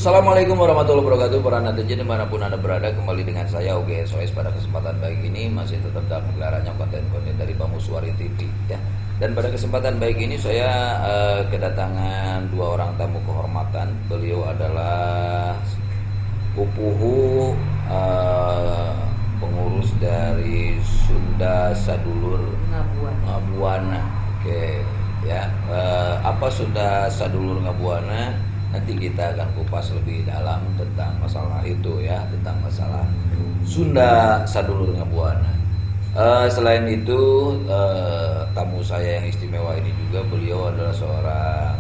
Assalamualaikum warahmatullahi wabarakatuh. Para netizen dimanapun Anda berada, kembali dengan saya Oge SOS. Pada kesempatan baik ini masih tetap dalam gelarannya konten-konten dari Bamuswari TV ya. Dan pada kesempatan baik ini saya kedatangan dua orang tamu kehormatan. Beliau adalah Pupuhu, pengurus dari Sunda Sadulur Ngabuana. Oke ya. Apa Sunda Sadulur Ngabuana? Nanti kita akan kupas lebih dalam tentang masalah itu ya, tentang masalah Sunda Sadulur Ngabuana. Selain itu tamu saya yang istimewa ini juga, beliau adalah seorang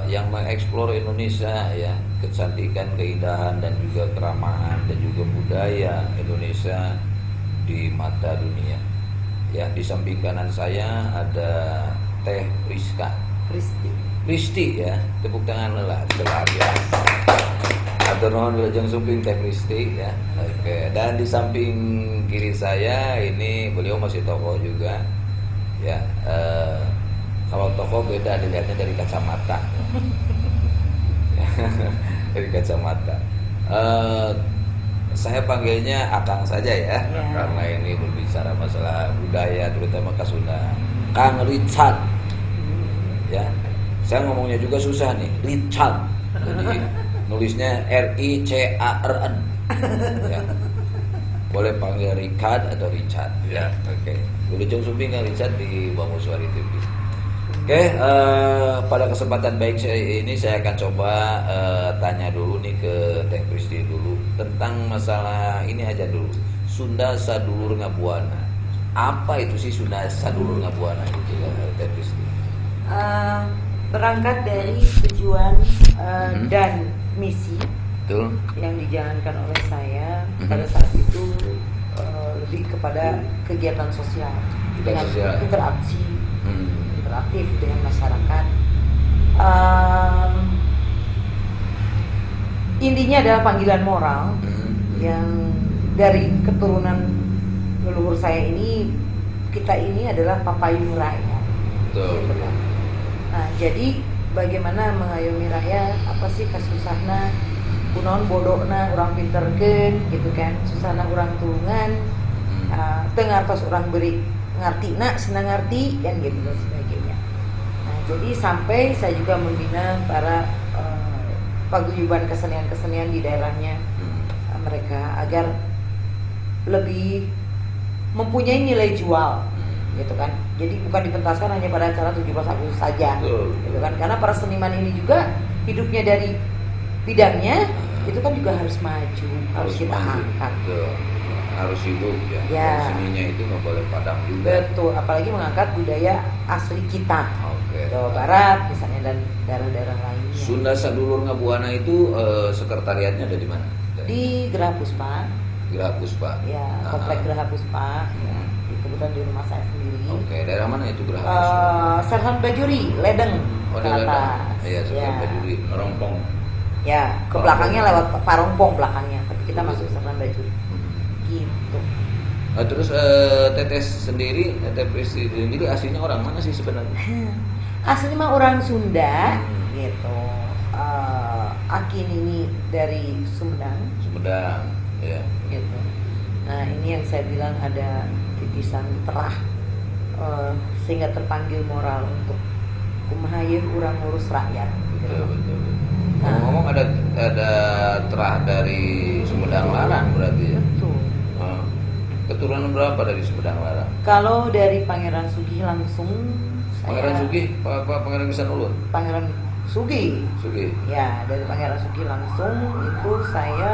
yang mengeksplor Indonesia ya, kecantikan, keindahan dan juga keramahan dan juga budaya Indonesia di mata dunia. Ya, di samping kanan saya ada Teh Pristi ya, tepuk tangan lah, luar biasa. Atau nuhun wilujeng sumping Teh Pristi ya. Oke, dan di samping kiri saya ini beliau masih tokoh juga ya. Kalau tokoh beda dilihatnya dari kacamata. Dari kacamata. Saya panggilnya Akang saja ya, karena ini berbicara masalah budaya terutama Kasunda. Kang Richard ya. Saya ngomongnya juga susah nih, Richard. Jadi nulisnya RICARN. Ya. Boleh panggil Richard atau Richard. Ya, oke. Wilujeng sumping Kang Richard di Bamuswari TV. Oke, pada kesempatan baik ini saya akan coba tanya dulu nih ke Teh Pristi dulu tentang masalah ini aja dulu. Sunda Sadulur Ngabuana. Apa itu sih Sunda Sadulur Ngabuana itu Teh Pristi? Berangkat dari tujuan dan misi Betul. yang dijalankan oleh saya pada saat itu lebih kepada kegiatan sosial dengan interaksi interaktif dengan masyarakat. Intinya adalah panggilan moral yang dari keturunan leluhur saya ini, kita ini adalah papayung rakyat. Betul. Gitu kan. Nah, jadi bagaimana mengayomi rakyat, apa sih kasusahna, kunaon bodohna urang pinterkeun gitu kan, susahna urang tulungan, teu ngartos urang beri ngartina senang ngarti kan gitu dan sebagainya. Nah, jadi sampai saya juga membina para paguyuban kesenian-kesenian di daerahnya mereka agar lebih mempunyai nilai jual gitu kan. Jadi bukan dipentaskan hanya pada acara 17 Agustus saja gitu kan. Karena para seniman ini juga hidupnya dari bidangnya itu kan juga harus maju, harus kita angkat. Harus hidup ya. Seninya itu nggak boleh padam juga. Betul, apalagi mengangkat budaya asli kita. Jawa Barat misalnya dan daerah-daerah lainnya. Sunda Sadulur Ngabuana itu sekretariatnya ada di mana? Di Geraha Puspa. Geraha Puspa. Ya, komplek Geraha Puspa. Kebetulan di rumah saya sendiri. Oke, daerah mana itu Geraha Puspa? Serhan Bajuri, Ledeng. Iya, Serhan Bajuri, Rompong. Ya, ke belakangnya lewat Parompong belakangnya, tapi kita masuk Serhan Bajuri. Gitu. Terus Tetes sendiri, Teh Pristi sendiri aslinya orang mana sih sebenarnya? Aslinya mah orang Sunda, gitu. Akin ini dari Sumedang. Sumedang, ya. Gitu. Nah, ini yang saya bilang ada titisan terah sehingga terpanggil moral untuk kumaha ieu urang ngurus rakyat. Betul. Ngomong ada terah dari Sumedang Larang berarti ya? Betul. Keturunan berapa dari Sumedang Larang? Kalau dari Pangeran Sugih langsung Pangeran Sugih, Pangeran Pisan Ulun? Pangeran Sugih. Ya, dari Pangeran Sugih langsung itu saya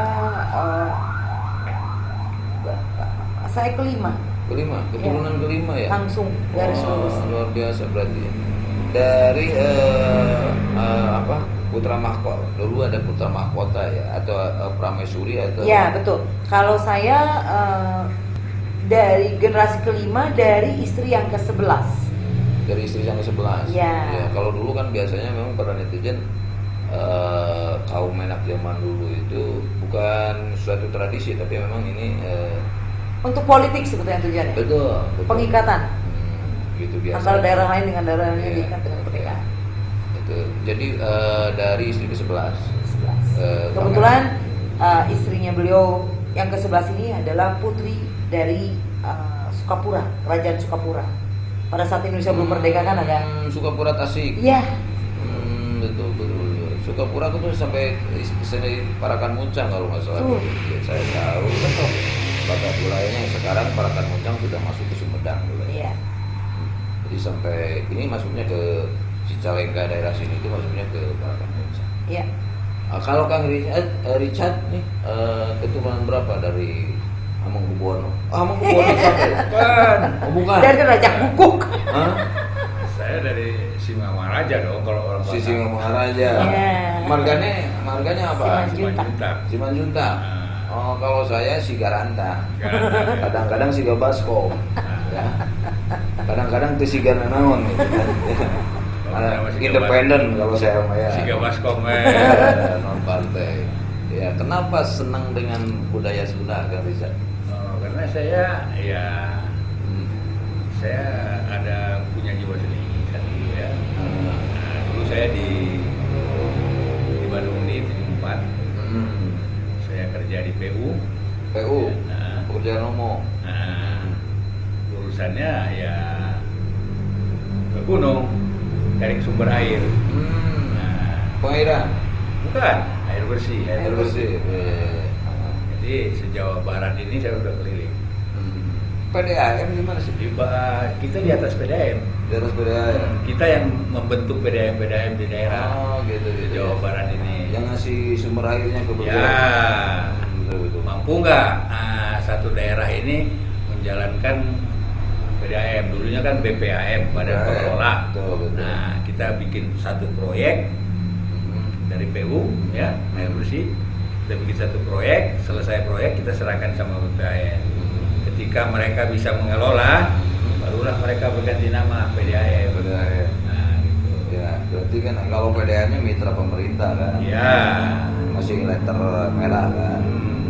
kelima. Keturunan ya. Kelima ya? Langsung garis lurus. Luar biasa berarti. Dari Putra Mahkota. Dulu ada Putra Mahkota ya, atau Pramesuri atau? Ya, betul. Kalau saya dari generasi kelima dari istri yang ke-11. Dari istri yang ke-11. Ya. Kalau dulu kan biasanya memang para netizen kaum menak zaman dulu itu bukan suatu tradisi, tapi memang ini untuk politik sebetulnya tujuannya. Betul. Pengikatan. Gitu biasa. Antara daerah lain dengan daerah lain diikat dengan pernikahan. Itu. Jadi dari istri ke-11. Kebetulan istrinya beliau yang ke-11 ini adalah putri dari Sukapura, Kerajaan Sukapura. Pada saat Indonesia belum merdeka kan ada Sukapura Tasik. Iya. Betul. Sukapura itu sampai sini Parakan Muncang kalau nggak salah. Ya, saya tahu. Betul. Batas wilayahnya sekarang Parakan Muncang sudah masuk ke Sumedang. Iya. Jadi sampai ini masuknya ke Cicalengka daerah sini itu masuknya ke Parakan Muncang. Iya. Kalau Kang Richard nih keturunan berapa dari Hamengkubuwono? Hamengkubuwono sampai bukan. Oh, bukan. Dari Raja Kukuk. Saya dari Singamangaraja dong kalau orang Si Singamangaraja. Yeah. Marganya apa? Simanjuntak. Simanjuntak. Oh, kalau saya Sigaranta. Kadang-kadang Siga Basko. Ya. Kadang-kadang itu Siga Nanaon gitu kan. Independen kalau saya mah ya. Siga Baskom. Non partai. Ya, kenapa senang dengan budaya Sunda, Kang Rizal? Karena saya saya ada punya jiwa seni satu ya. Dulu saya di Bandung di 74. Saya kerja di PU. Pekerjaan umum. Urusannya ya ke gunung cari sumber air. Pengairan. Bukan, air bersih. Air bersih. Jadi sejauh barat ini saya udah keliling. PDAM gimana sih? Kita di atas PDAM. Di atas PDAM. Kita yang membentuk PDAM di daerah. Oh, gitu. Jawa Barat ini. Yang ngasih sumber airnya ke Ya. Betul. Mampu nggak satu daerah ini menjalankan PDAM? Dulunya kan BPAM, Badan Pengelola. Betul. Nah, kita bikin satu proyek dari PU ya, air bersih. Kita bikin satu proyek, selesai proyek kita serahkan sama BPAM. Ketika mereka bisa mengelola, barulah mereka berganti nama PDAM. Nah, gitu. Ya, berarti kan kalau PDAM-nya mitra pemerintah kan? Ya. Masih letter merah kan,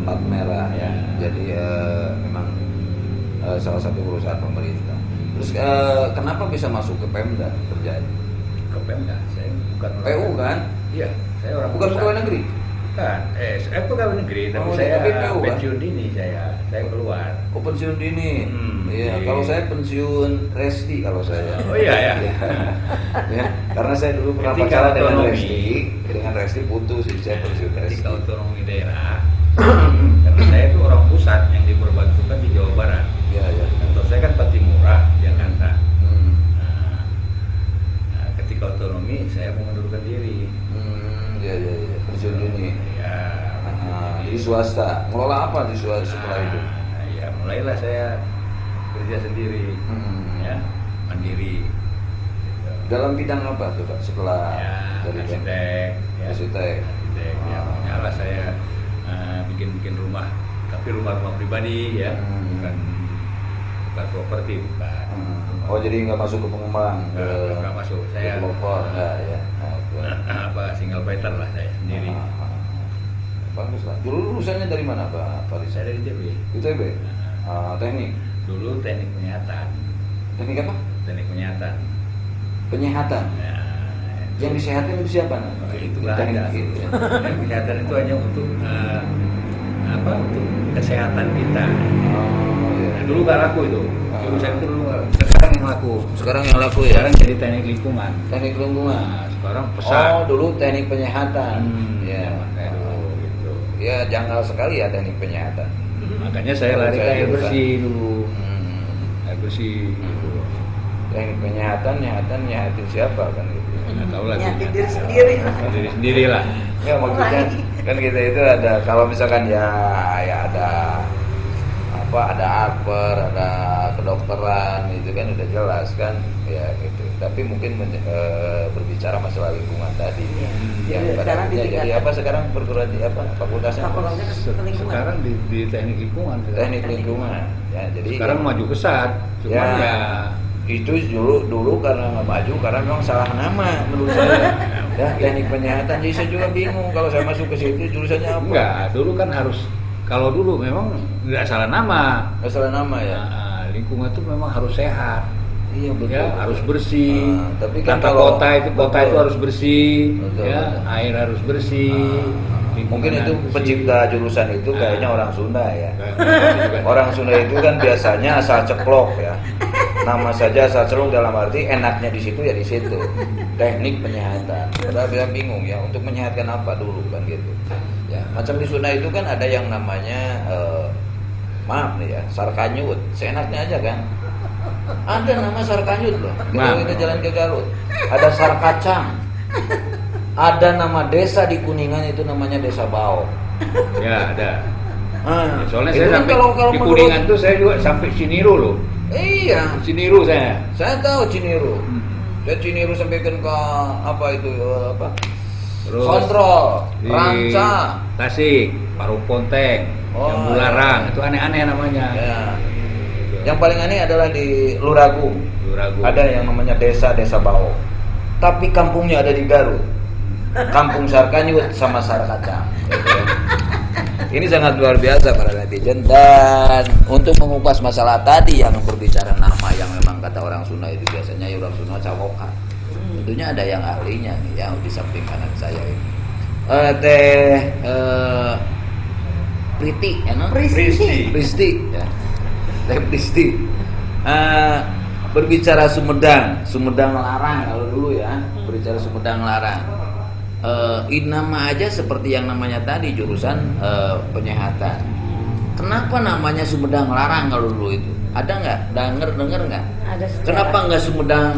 plat merah ya. Ya. Jadi memang salah satu perusahaan pemerintah. Terus kenapa bisa masuk ke Pemda terjadi? Ke Pemda, saya bukan orang PU kan? Iya, saya orang Bukan pusat. pegawai negeri. Bukan, saya pegawai negeri, tapi Oh, saya tapi PU, kan? pensiun dini saya keluar. Oh, pensiun dini. Iya, Iya. kalau saya pensiun resti kalau saya. Oh iya ya. Ya, karena saya dulu pernah Ketika pacaran dengan otonomi. Resti putus, jadi saya pensiun resti. Ketika otonomi daerah, karena saya itu orang pusat yang diperbantukan di Jawa Barat. Iya. Kantor saya kan Patimura, Jakarta. Hmm. Nah, ketika otonomi saya mengundurkan diri. Iya. Pensiun dini. Ya. Di swasta. Ngelola apa di swasta setelah itu? Ya mulailah saya kerja sendiri, ya mandiri. Gitu. Dalam bidang apa tuh Pak setelah Ya, dari arsitek, ya. Arsitek. Ya, nyala saya bikin rumah, tapi rumah pribadi ya, bukan properti, bukan. Oh, jadi nggak masuk ke pengembang? Nggak masuk. Saya developer, nggak ya? Oke. single fighter lah saya sendiri. Bagus lah. Dulu lulusannya dari mana Pak Faris? Saya dari ITB. ITB? Teknik? Dulu teknik penyihatan. Teknik apa? Teknik penyihatan. Penyihatan? Ya, Yang disehatin itu siapa? itulah Teknik ada. gitu ya. Teknik penyihatan itu hanya untuk untuk kesehatan kita. Oh iya. Nah, dulu nggak laku itu. Jurusan itu dulu nggak. Sekarang yang laku. Sekarang yang laku ya? Sekarang jadi teknik lingkungan. Teknik lingkungan. Nah, sekarang pesan. Oh, dulu teknik penyihatan. Ya, kayak dulu gitu. Ya, janggal sekali ya teknik penyihatan. Makanya saya lari ke Saya air jurusan. bersih dulu. Air bersih. Gitu. Teknik penyihatan, nyihatin siapa kan gitu. Nggak tahu lah. Nyihatin diri sendiri. Diri sendiri lah. Ya maksudnya kan kita itu ada kalau misalkan ya ada akper, ada kedokteran itu kan udah jelas kan ya gitu. Tapi mungkin berbicara masalah lingkungan tadi yang Jadi pada sekarang akhirnya jadi ditingkatkan. apa sekarang perguruan di apa fakultasnya apa? Fakultasnya lingkungan. Sekarang di teknik lingkungan. Teknik lingkungan ya jadi Sekarang maju pesat. Cuman ya itu dulu karena nggak maju karena memang salah nama menurut saya ya teknik penyihatan jadi saya juga bingung kalau saya masuk ke situ jurusannya apa enggak, dulu kan harus, kalau dulu memang nggak salah nama. nggak salah nama ya Lingkungan itu memang harus sehat. iya betul, Ya, harus bersih. tapi kan Tata kalau kota itu betul. harus bersih, Betul, ya, betul. air harus bersih. Mungkin itu Lingkungan pencipta jurusan itu Nah. kayaknya orang Sunda ya. Juga. Orang Sunda itu kan biasanya asal ceklok ya. Nama saja asal ceklok dalam arti enaknya di situ ya di situ. Teknik penyehatan. Padahal dia bingung ya untuk menyehatkan apa dulu kan gitu. Ya, macam di Sunda itu kan ada yang namanya maaf nih ya, sarkanyut. Seenaknya aja kan. Ada nama sarkanyut loh. Kalau kita jalan ke Garut, ada sarkacang. Ada nama desa di Kuningan itu namanya Desa Bau. Ya ada. Ah, Soalnya itu saya kan sampai kalau di menurut- Kuningan tuh saya juga sampai Ciniru loh. Iya, Ciniru saya. saya tahu Ciniru. Saya Ciniru sampaikan ke apa itu apa? Terus Kontrol, di Ranca. Tasik, Paruponteng, Oh, yang Bularang, itu aneh-aneh namanya. Ya. Yang paling aneh adalah di Luragung. Luragung. Ada yang namanya Desa Bau. Tapi kampungnya ada di Garut. Kampung Sarkanyut sama Sarkacang. Ini sangat luar biasa para netizen. Dan untuk mengupas masalah tadi yang berbicara nama yang memang kata orang Sunda itu biasanya orang Sunda cawokan. Tentunya ada yang ahlinya nih yang di samping kanan saya ini. Priti, ya, no? Pristi, ya. Teh Pristi. Berbicara Sumedang Larang kalau dulu ya. Berbicara Sumedang Larang. Nama aja seperti yang namanya tadi jurusan penyehatan. Kenapa namanya Sumedang Larang kalau dulu itu? Ada nggak? Denger nggak? Ada sejarah. Kenapa nggak Sumedang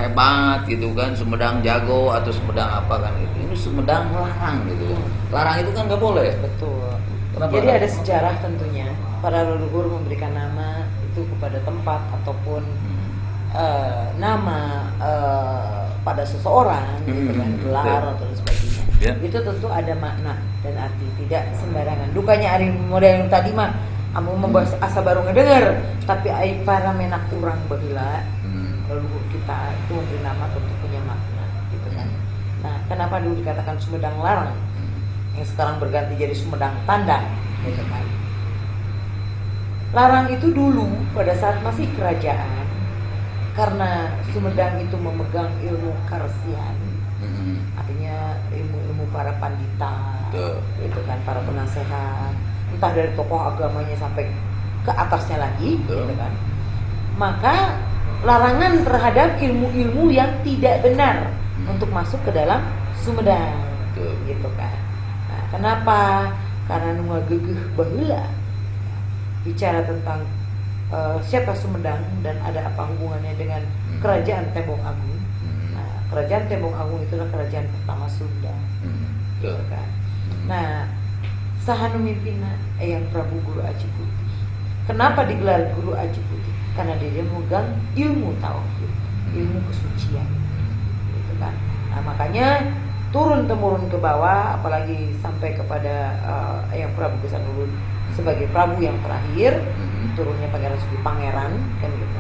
hebat gitu kan? Sumedang jago atau Sumedang apa kan itu? Ini Sumedang Larang gitu. Larang itu kan nggak boleh. Betul. Kenapa? Jadi ada sejarah tentunya. Para leluhur memberikan nama itu kepada tempat ataupun nama pada seseorang, gitu kan, gelar atau sebagainya. Ya. Itu tentu ada makna dan arti, tidak sembarangan. Dukanya ari model yang tadi mah amun membahas asa baru ngedenger, tapi ai para menak urang baheula leluhur kita itu memberi nama tentu punya makna, gitu kan. Nah, kenapa dulu dikatakan Sumedang Larang? Yang sekarang berganti jadi Sumedang Tandang, gitu kan. Larang itu dulu pada saat masih kerajaan, karena Sumedang itu memegang ilmu karsian, artinya ilmu para pandita, itu kan, para penasehat, entah dari tokoh agamanya sampai ke atasnya lagi, gitu kan. Maka larangan terhadap ilmu-ilmu yang tidak benar untuk masuk ke dalam Sumedang, gitu kan. Nah, kenapa? Karena nu gegeh baheula bicara tentang siapa Sumedang dan ada apa hubungannya dengan kerajaan Tembong Agung. Nah, kerajaan Tembong Agung itulah kerajaan pertama Sunda, gitu kan. Nah, saha nu mimpinna Eyang Prabu Guru Aji Putih. Kenapa digelar Guru Aji Putih? Karena dia memegang ilmu tauhid, ilmu kesucian, gitu kan. Nah, makanya turun temurun ke bawah, apalagi sampai kepada Eyang Prabu Gesanulun sebagai Prabu yang terakhir, turunnya Pangeran Sugi Pangeran, kan gitu.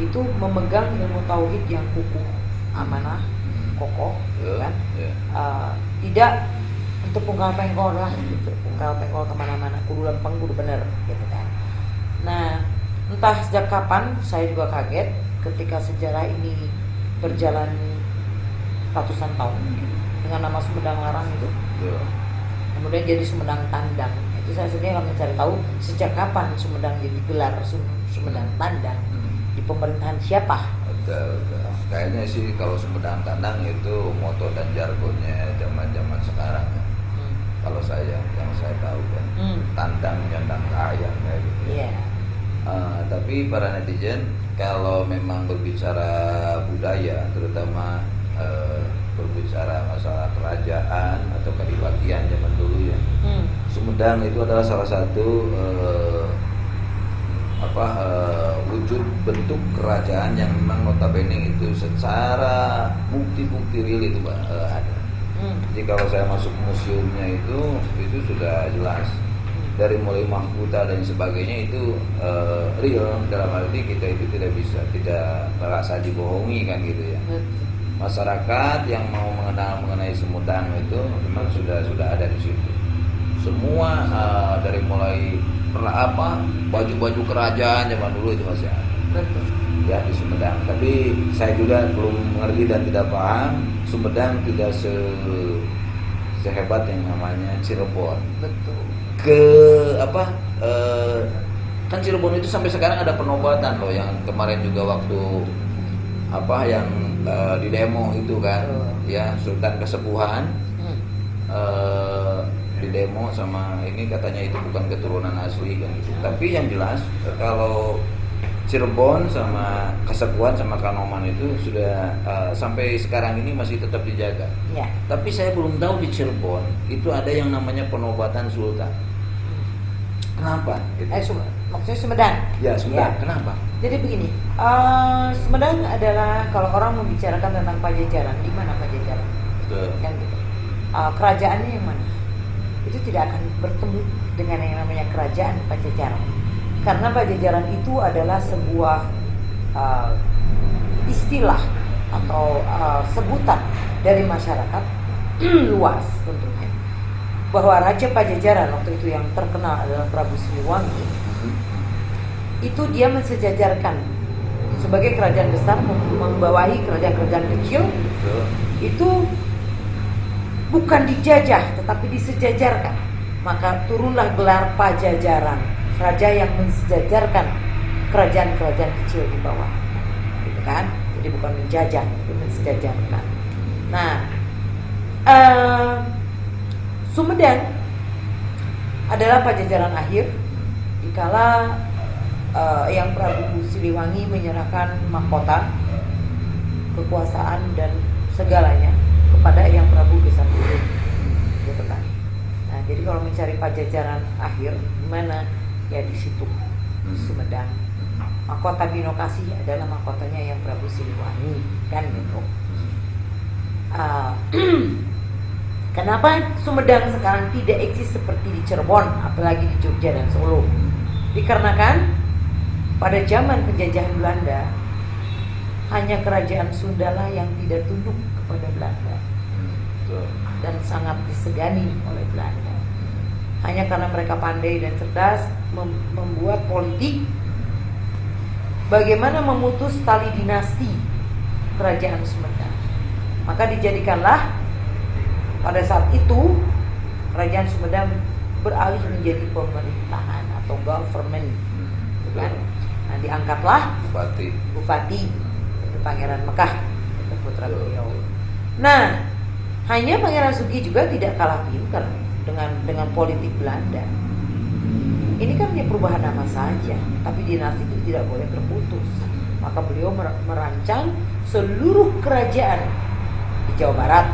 Itu memegang ilmu tauhid yang kukuh, amanah, kokoh, gitu kan. Tidak untuk pungkal pengkol lah, gitu. Pungkal pengkol kemana-mana, kudu lempeng, kudu bener, gitu kan. Nah, entah sejak kapan saya juga kaget ketika sejarah ini berjalan ratusan tahun dengan nama Sumedang Larang itu, kemudian jadi Sumedang Tandang. Itu saya sendiri akan mencari tahu sejak kapan Sumedang jadi gelar Sumedang Tandang, di pemerintahan siapa. Betul. Kayaknya sih kalau Sumedang Tandang itu moto dan jargonnya zaman sekarang ya. Kalau yang saya tahu kan, tandang nyandang ayam kayak gitu. Iya. Tapi para netizen kalau memang berbicara budaya, terutama berbicara masalah kerajaan atau kadipaten zaman dulu ya, Sumedang itu adalah salah satu wujud bentuk kerajaan yang memang notabene itu secara bukti-bukti real itu ada. Jadi kalau saya masuk museumnya itu sudah jelas dari mulai mahkota dan sebagainya itu real, dalam arti kita itu tidak merasa dibohongi kan gitu ya. Masyarakat yang mau mengenai Sumedang itu memang sudah ada di situ. Semua dari mulai baju-baju kerajaan zaman dulu itu masih ada. Betul. Ya di Sumedang. Tapi saya juga belum mengerti dan tidak paham Sumedang tidak sehebat yang namanya Cirebon. Betul. Ke apa? Kan Cirebon itu sampai sekarang ada penobatan loh, yang kemarin juga waktu apa yang di demo itu kan, ya Sultan Kesepuhan di demo sama ini katanya itu bukan keturunan asli kan gitu. Tapi yang jelas kalau Cirebon sama Kasepuhan sama Kanoman itu sudah sampai sekarang ini masih tetap dijaga. Ya. Tapi saya belum tahu di Cirebon itu ada yang namanya penobatan Sultan. Kenapa? Gitu. Maksudnya Sumedang. Ya, Sumedang. Ya. Kenapa? Jadi begini, Sumedang adalah kalau orang membicarakan tentang Pajajaran, di mana Pajajaran? Betul. Kan gitu. Kerajaannya yang mana? Itu tidak akan bertemu dengan yang namanya kerajaan Pajajaran. Karena Pajajaran itu adalah sebuah istilah atau sebutan dari masyarakat luas tentunya, bahwa Raja Pajajaran waktu itu yang terkenal adalah Prabu Siliwangi. Itu dia mensejajarkan sebagai kerajaan besar membawahi kerajaan-kerajaan kecil. Itu bukan dijajah tetapi disejajarkan. Maka turunlah gelar Pajajaran, raja yang mensejajarkan kerajaan-kerajaan kecil di bawah, gitu kan? Jadi bukan menjajah, tapi mensejajarkan. Nah, Sumedang adalah Pajajaran akhir dikala yang Prabu Siliwangi menyerahkan mahkota, kekuasaan dan segalanya kepada yang Prabu Gesambulu, gitu kan. Nah, jadi kalau mencari Pajajaran akhir di mana, ya di situ Sumedang. Mahkota Binokasi adalah mahkotanya yang Prabu Siliwangi, kan gitu. Kenapa Sumedang sekarang tidak eksis seperti di Cirebon, apalagi di Jogja dan Solo? Dikarenakan pada zaman penjajahan Belanda hanya kerajaan Sunda lah yang tidak tunduk kepada Belanda dan sangat disegani oleh Belanda. Hanya karena mereka pandai dan cerdas membuat politik bagaimana memutus tali dinasti kerajaan Sumedang. Maka dijadikanlah pada saat itu kerajaan Sumedang beralih menjadi pemerintahan atau government, kan? Nah, diangkatlah Bupati itu Pangeran Mekah, itu putra beliau. Nah, hanya Pangeran Sugi juga tidak kalah pintar dengan politik Belanda. Ini kan hanya perubahan nama saja, tapi dinasti itu tidak boleh terputus. Maka beliau merancang seluruh kerajaan di Jawa Barat.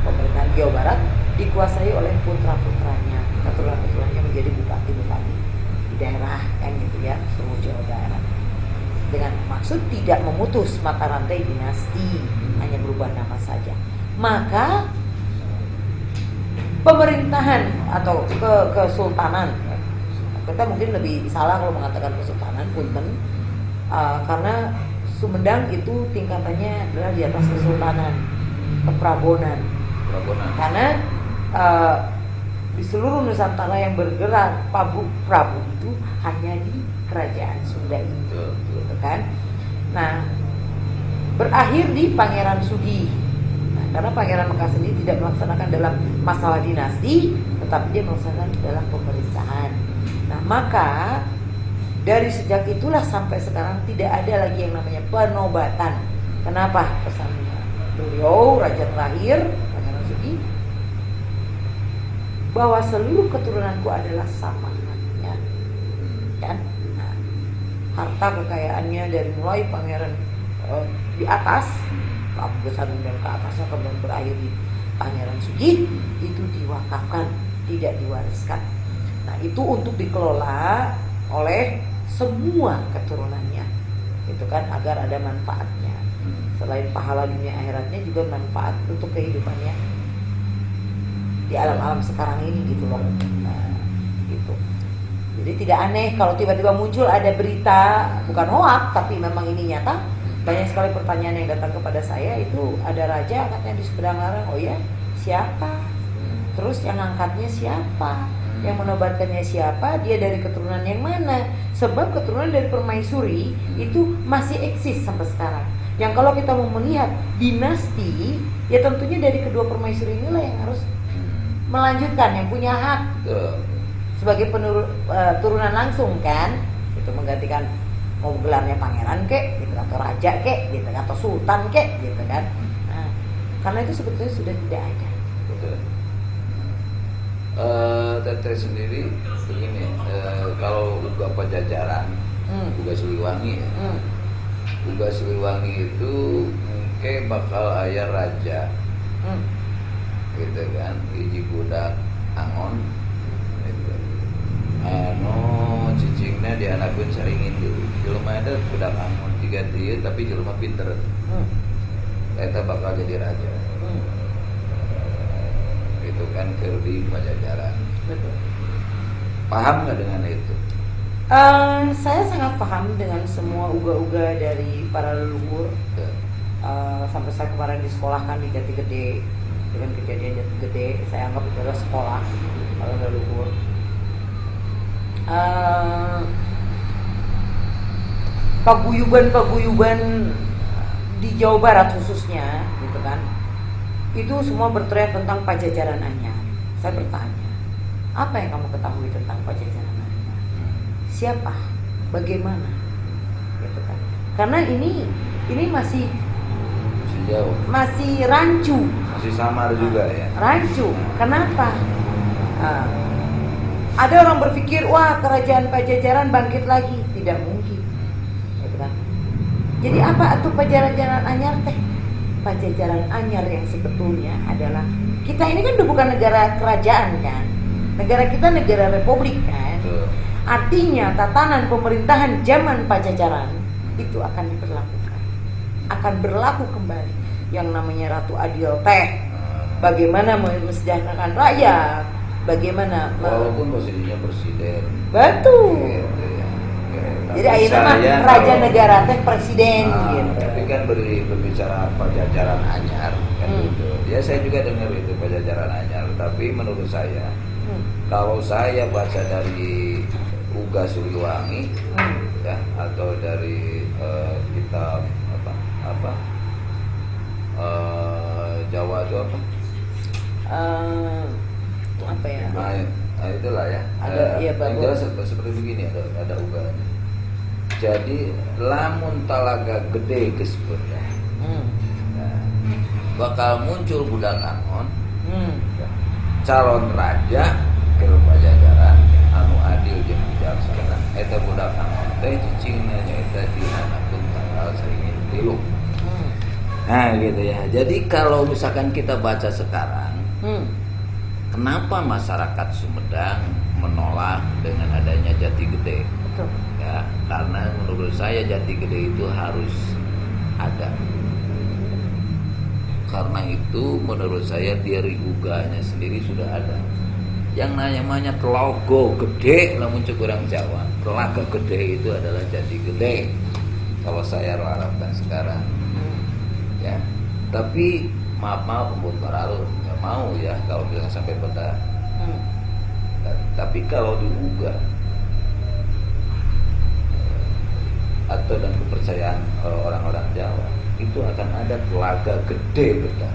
Pemerintahan Jawa Barat dikuasai oleh putra-putranya, keturunan-keturunannya menjadi bupati-bupati di daerah, kan gitu ya, seluruh Jawa Barat. Dengan maksud tidak memutus mata rantai dinasti, hanya berubah nama saja. Maka pemerintahan atau kesultanan, kita mungkin lebih salah kalau mengatakan kesultanan, punten, karena Sumedang itu tingkatannya adalah di atas kesultanan, keprabonan. Karena di seluruh Nusantara yang bergerak Prabu itu hanya di kerajaan Sunda itu, gitu kan? Nah, berakhir di Pangeran Sugi. Nah, karena Pangeran Mekah sendiri tidak melaksanakan dalam masalah dinasti, tetapi dia melaksanakan dalam pemerintahan. Nah, maka dari sejak itulah sampai sekarang tidak ada lagi yang namanya penobatan. Kenapa? Pesan beliau raja terakhir Pangeran Sugi, bahwa seluruh keturunanku adalah sama haknya, kan? Nah, harta kekayaannya dari mulai pangeran di atas, Prabu Gesambulu dan ke atasnya, kemudian berakhir di Pangeran Sugi, itu diwakafkan, tidak diwariskan. Nah, itu untuk dikelola oleh semua keturunannya, itu kan, agar ada manfaatnya. Selain pahala dunia akhiratnya juga manfaat untuk kehidupannya di alam-alam sekarang ini, gitu loh. Nah, gitu. Jadi tidak aneh kalau tiba-tiba muncul ada berita, bukan hoax tapi memang ini nyata. Banyak sekali pertanyaan yang datang kepada saya, itu ada raja katanya di Sumedang Larang. Oh ya, siapa? Terus yang angkatnya siapa? Yang menobatkannya siapa? Dia dari keturunan yang mana? Sebab keturunan dari permaisuri itu masih eksis sampai sekarang. Yang kalau kita mau melihat dinasti, ya tentunya dari kedua permaisuri inilah yang harus melanjutkan, yang punya hak sebagai turunan langsung kan, itu menggantikan mau gelarnya pangeran kek, gitu, atau raja kek, gitu, atau sultan kek, gitu kan. Nah, karena itu sebetulnya sudah tidak ada. Betul. Teteh sendiri begini, kalau Uga Pajajaran, Uga Siliwangi ya. Uga Siliwangi itu mungkin bakal aya raja, gitu kan, hiji budak Angon, gitu. Cicingnya dianakkeun saringin dulu. Jelema ada budak Angon tiga dia tapi jelema pinter. Eta bakal jadi raja. Itu kan Ferdi Pajajaran. Betul. Paham nggak dengan itu? Saya sangat paham dengan semua uga-uga dari para leluhur. Sampai saya kemarin disekolahkan di Jati Gede dengan kejadian Jati Gede, saya anggap itu adalah sekolah para leluhur. Paguyuban di Jawa Barat khususnya, gitu kan, itu semua berteriak tentang Pajajaran Anyar. Saya bertanya, apa yang kamu ketahui tentang Pajajaran Anyar? Siapa? Bagaimana? Gitu kan? Karena ini masih jauh, masih rancu, masih samar juga ya. Rancu. Kenapa? Ada orang berpikir, wah kerajaan Pajajaran bangkit lagi. Tidak mungkin. Gitu kan? Jadi apa itu Pajajaran Anyar teh? Pajajaran Anyar yang sebetulnya adalah, kita ini kan udah bukan negara kerajaan kan, negara kita negara republik kan. Artinya tatanan pemerintahan zaman Pajajaran itu akan diberlakukan, akan berlaku kembali. Yang namanya Ratu Adil teh, bagaimana mensejahterakan rakyat, bagaimana walaupun posisinya presiden. Betul. Gitu ya. Jadi akhirnya raja negara teh presiden gitu. Tapi kan berbicara Pajajaran Anyar kan gitu. Ya saya juga dengar itu Pajajaran Anyar, tapi menurut saya kalau saya baca dari Uga Siliwangi ya, atau dari kitab Jawa itu apa ya? Nah, itulah ya. Yang jelas seperti begini, ada uganya. Jadi lamun talaga gede gespeut ya. Nah, bakal muncul budak Angon, calon raja ke Pajajaran anu adil jeung bijaksana. Eta budak Angon teh cicingna nyaeta dianakkeun tanggal 3. Nah gitu ya. Jadi kalau misalkan kita baca sekarang, kenapa masyarakat Sumedang menolak dengan adanya Jati Gede? Betul. Ya, karena menurut saya Jati Gede itu harus ada. Karena itu menurut saya dari uganya sendiri sudah ada. Yang namanya telaga gede, namun cek orang Jawa, telaga gede itu adalah Jati Gede. Kalau saya harapkan sekarang, ya. Tapi maaf pembun Paralu nggak mau ya kalau bilang sampai peta. Tapi kalau di Uga atau dan kepercayaan orang-orang Jawa itu akan ada telaga gede bedah.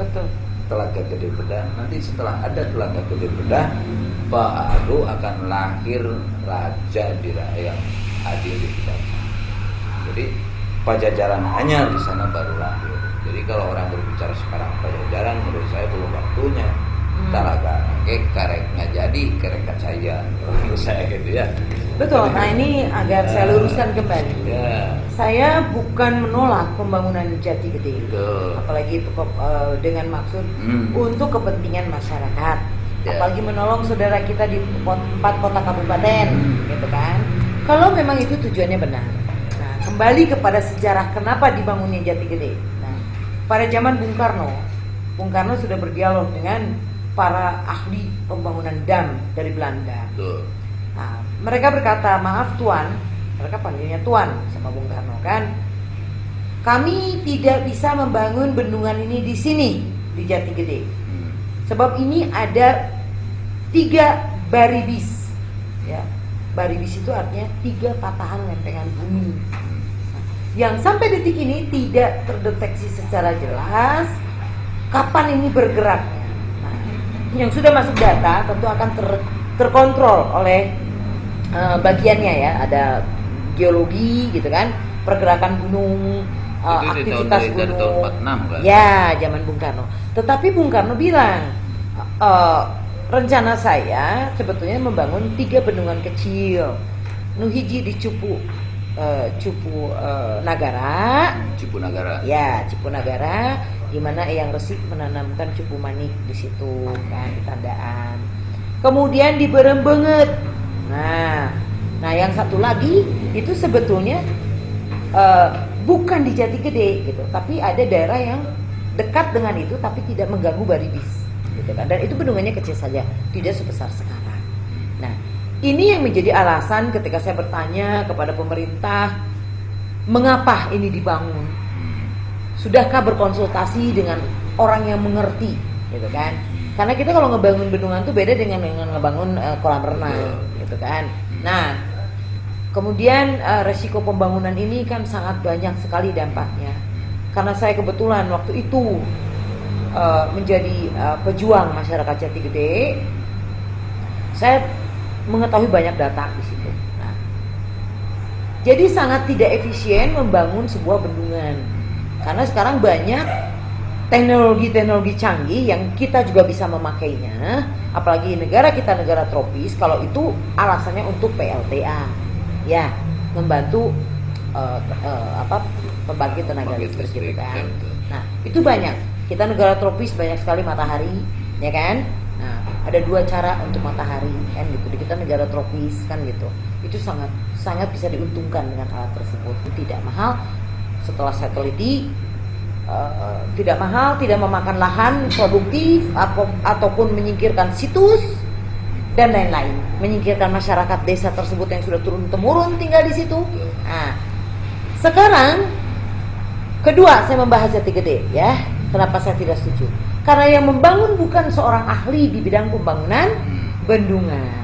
Betul. Telaga gede bedah. Nanti setelah ada telaga gede bedah, baru akan lahir raja yang adil di kita. Jadi Pajajaran Anyar di sana baru lahir. Jadi kalau orang berbicara sekarang Pajajaran, menurut saya belum waktunya. Talaga karek nggak jadi, karek kacayan. Menurut saya gitu ya. Betul. Nah ini agar saya luruskan kembali. Ya. Saya bukan menolak pembangunan Jati Gede, apalagi itu dengan maksud untuk kepentingan masyarakat. Ya. Apalagi menolong saudara kita di 4 kota kabupaten, gitu kan. Kalau memang itu tujuannya benar. Nah, kembali kepada sejarah kenapa dibangunnya Jati Gede. Nah, pada zaman Bung Karno sudah berdialog dengan para ahli pembangunan dam dari Belanda. Nah, mereka berkata, maaf Tuan, mereka panggilnya Tuan sama Bung Karno kan, kami tidak bisa membangun bendungan ini di sini di Jati Gede, sebab ini ada 3 baribis, ya. Baribis itu artinya 3 patahan lempengan bumi. Nah, yang sampai detik ini tidak terdeteksi secara jelas kapan ini bergeraknya. Nah, yang sudah masuk data tentu akan terkontrol oleh bagiannya ya, ada geologi gitu kan, pergerakan gunung, aktivitas itu dari tahun 46 kan? Ya, zaman Bung Karno. Tetapi Bung Karno bilang rencana saya sebetulnya membangun 3 bendungan kecil. Nu hiji di Cupu Nagara. Cupu Nagara. Ya, Cupu Nagara, di mana Eyang Resik menanamkan cupu manik di situ kan, di Tandaan. Kemudian di Berembenget. Nah, yang satu lagi itu sebetulnya bukan di Jati Gede gitu, tapi ada daerah yang dekat dengan itu tapi tidak mengganggu Baribis gitu kan. Dan itu bendungannya kecil saja, tidak sebesar sekarang. Nah, ini yang menjadi alasan ketika saya bertanya kepada pemerintah, mengapa ini dibangun? Sudahkah berkonsultasi dengan orang yang mengerti, gitu kan? Karena kita kalau ngebangun bendungan tuh beda dengan ngebangun kolam renang, gitu kan? Nah, kemudian resiko pembangunan ini kan sangat banyak sekali dampaknya. Karena saya kebetulan waktu itu menjadi pejuang masyarakat Jati Gede, saya mengetahui banyak data di situ. Nah, jadi sangat tidak efisien membangun sebuah bendungan, karena sekarang banyak teknologi-teknologi canggih yang kita juga bisa memakainya. Apalagi negara kita negara tropis, kalau itu alasannya untuk PLTA, ya, membantu pembangkit tenaga listrik gitu kan. Nah, itu banyak. Kita negara tropis, banyak sekali matahari, ya kan? Nah, ada 2 cara untuk matahari kan gitu. Di kita negara tropis kan gitu. Itu sangat bisa diuntungkan dengan alat tersebut. Tidak mahal. Setelah saya teliti, tidak mahal, tidak memakan lahan produktif ataupun menyingkirkan situs dan lain-lain. Menyingkirkan masyarakat desa tersebut yang sudah turun temurun tinggal di situ. Nah, sekarang kedua saya membahas Jati Gede ya. Kenapa saya tidak setuju? Karena yang membangun bukan seorang ahli di bidang pembangunan bendungan.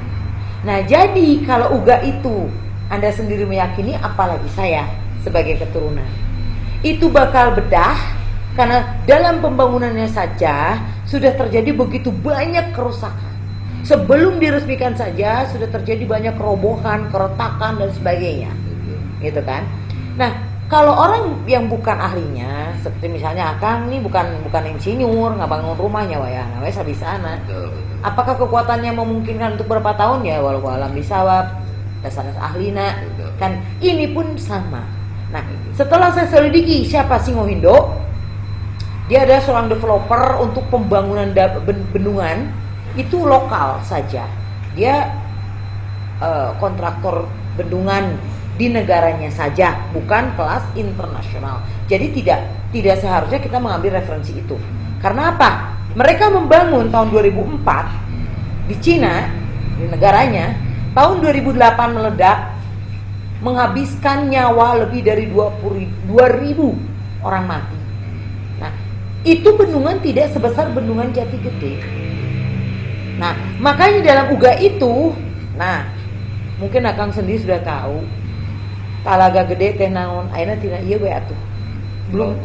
Nah, jadi kalau UGA itu Anda sendiri meyakini, apalagi saya sebagai keturunan, itu bakal bedah, karena dalam pembangunannya saja sudah terjadi begitu banyak kerusakan. Sebelum diresmikan saja sudah terjadi banyak kerobohan, keretakan dan sebagainya, gitu kan? Nah, kalau orang yang bukan ahlinya, seperti misalnya Akang nih bukan insinyur, nggak bangun rumahnya, ya, namanya sabisana. Apakah kekuatannya memungkinkan untuk berapa tahun ya? Walau alam disawab, dasar ahlina, kan ini pun sama. Nah, setelah saya selidiki siapa Singohindo, dia adalah seorang developer untuk pembangunan bendungan, itu lokal saja. Dia kontraktor bendungan di negaranya saja, bukan kelas internasional. Jadi tidak seharusnya kita mengambil referensi itu. Karena apa? Mereka membangun tahun 2004 di Cina, di negaranya. Tahun 2008 meledak, menghabiskan nyawa lebih dari 2.000 orang mati. Nah, itu bendungan tidak sebesar bendungan Jati Gede. Nah, makanya dalam UGA itu, nah, mungkin Akang sendiri sudah tahu, Talaga Gede teh naon ayeuna tina ieu we atuh.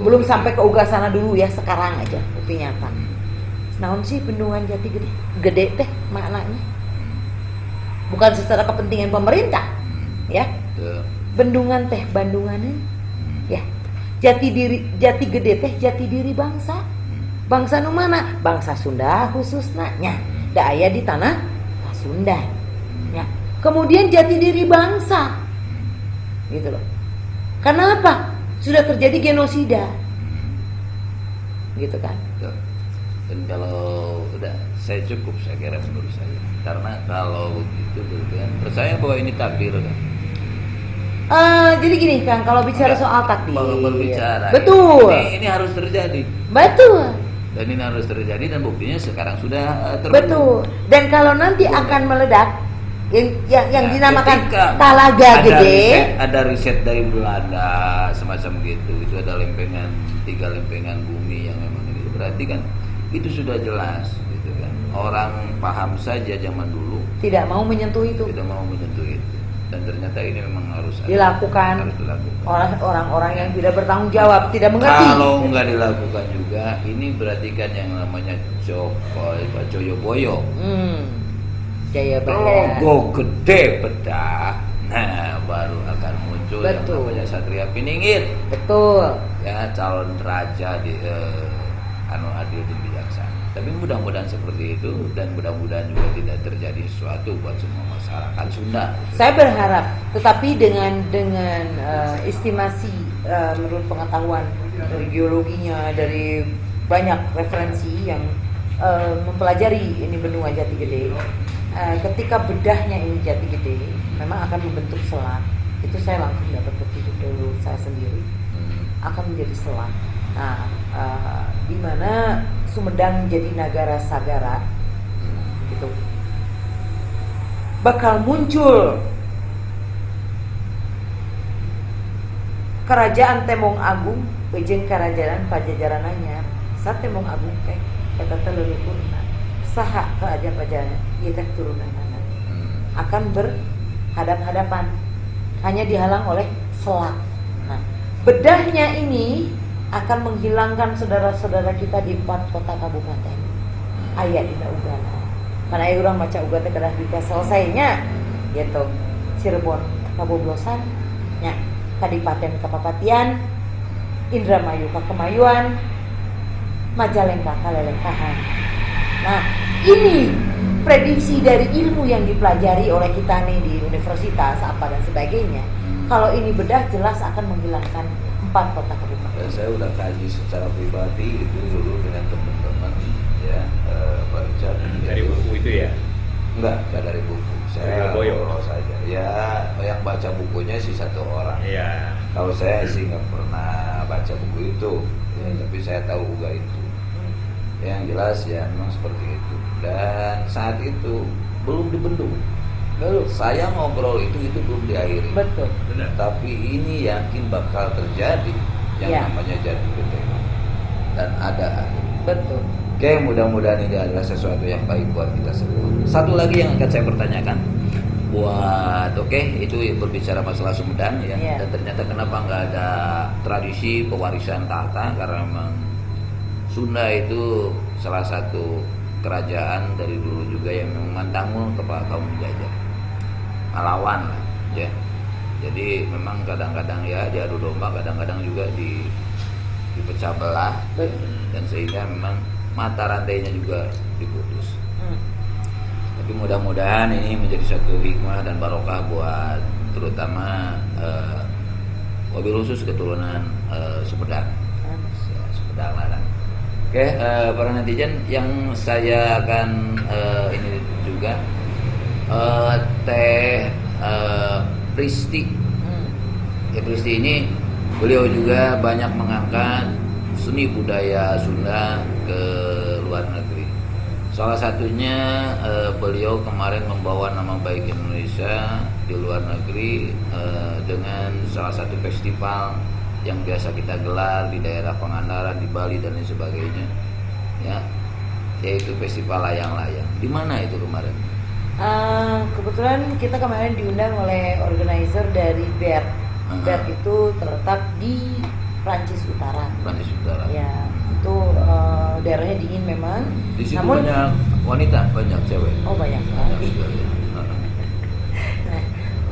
Belum sampai ke UGA sana dulu ya, sekarang aja bukti nyata. Naon sih bendungan Jati Gede? Gede teh maknanya bukan secara kepentingan pemerintah, ya. Bendungan teh bandunganan, ya. Jati Gede teh jati diri bangsa. Bangsa nu mana? Bangsa Sunda khususna nya. Da aya di tanah Pasundan. Ya. Kemudian jati diri bangsa. Gitu loh. Kenapa? Sudah terjadi genosida. Gitu kan? Dan kalau udah saya cukup, saya kira menurut saya. Karena kalau begitu kan percaya bahwa ini takdir kan. Jadi gini Kang, kalau bicara soal takdir, berbicara, betul. Ini harus terjadi. Betul. Dan ini harus terjadi dan buktinya sekarang sudah terjadi. Betul. Dan kalau nanti akan meledak, yang dinamakan Talaga ada Gede, ada riset dari Belanda semacam gitu. Itu ada 3 lempengan bumi yang memang itu berarti kan itu sudah jelas gitu kan. Orang paham saja zaman dulu tidak mau menyentuh itu. Tidak mau menyentuh itu. dan ternyata ini memang harus dilakukan oleh orang-orang yang tidak bertanggung jawab, tidak mengerti. Kalau nggak dilakukan juga, ini berarti kan yang namanya Joyoboyo. Jayabaya. Logo gede bedah, nah baru akan muncul yang namanya Satria Piningit. Betul. Ya, calon raja di adil dan bijaksana. Tapi mudah-mudahan seperti itu, dan mudah-mudahan juga tidak terjadi sesuatu buat semua masyarakat Sunda. Saya berharap, tetapi dengan estimasi menurut pengetahuan dari geologinya, dari banyak referensi yang mempelajari ini benua Jati Gede. Ketika bedahnya ini Jati Gede memang akan membentuk selat. Itu saya langsung dapat petunjuk dari saya sendiri, akan menjadi selat. Nah, di mana Sumedang menjadi Nagara Sagara, gitu. Bakal muncul kerajaan Temong Agung, bejeng kerajaan Pajajaran anyar. Sa Temong Agung kayak kata leluhurna, saha kerajaan Pajajaran, ieu teh turunanna akan berhadap-hadapan, hanya dihalang oleh selat. Nah, bedahnya ini akan menghilangkan saudara-saudara kita di 4 kota kabupaten aya di Ugana. Karena aya urang maca uga teh kedah bisa selesainya gitu. Cirebon kaboblosan nya, Kadipaten Kapapatian, Indramayu Kakemajuan, Majalengka kalelengkahan. Nah, ini prediksi dari ilmu yang dipelajari oleh kita nih di universitas apa dan sebagainya. Kalau ini bedah jelas akan menghilangkan 4 kota kabupaten. Saya udah kaji secara pribadi itu dulu dengan teman-teman ya, Pak Richard. Dari buku itu ya? Enggak dari buku. Saya ngobrol saja. Ya, yang baca bukunya sih satu orang. Iya. Kalau saya sih nggak pernah baca buku itu, ya, tapi saya tahu juga itu. Yang jelas ya memang seperti itu. Dan saat itu belum dibendung. Belum. Saya ngobrol itu belum diakhiri. Betul. Benar. Tapi ini yakin bakal terjadi yang namanya Jati Gede. Dan ada akhir. Betul. Oke, mudah-mudahan ini adalah sesuatu yang baik buat kita semua. Satu lagi yang akan saya pertanyakan buat itu berbicara masalah Sumedang ya. Dan ternyata kenapa nggak ada tradisi pewarisan tahta, karena memang Sunda itu salah satu kerajaan dari dulu juga yang memandangul kepada kaum penjajah, melawan lah ya. Jadi memang kadang-kadang ya diadu domba, kadang-kadang juga dipecah belah, dan sehingga memang mata rantainya juga diputus. Tapi mudah-mudahan ini menjadi satu hikmah dan barokah buat terutama wabil khusus keturunan Sumedang, Sumedang Larang. Oke, para netizen yang saya akan ini juga Pristi. Ya, Pristi ini beliau juga banyak mengangkat seni budaya Sunda ke luar negeri. Salah satunya beliau kemarin membawa nama baik Indonesia di luar negeri dengan salah satu festival yang biasa kita gelar di daerah Pangandaran, di Bali dan lain sebagainya, ya, yaitu festival layang-layang. Di mana itu kemarin? Kebetulan kita kemarin diundang oleh organizer dari BER. BER itu terletak di Prancis Utara. Prancis Utara. Ya, itu daerahnya dingin memang. Di situ banyak wanita, banyak cewek. Oh, banyak. Sekali.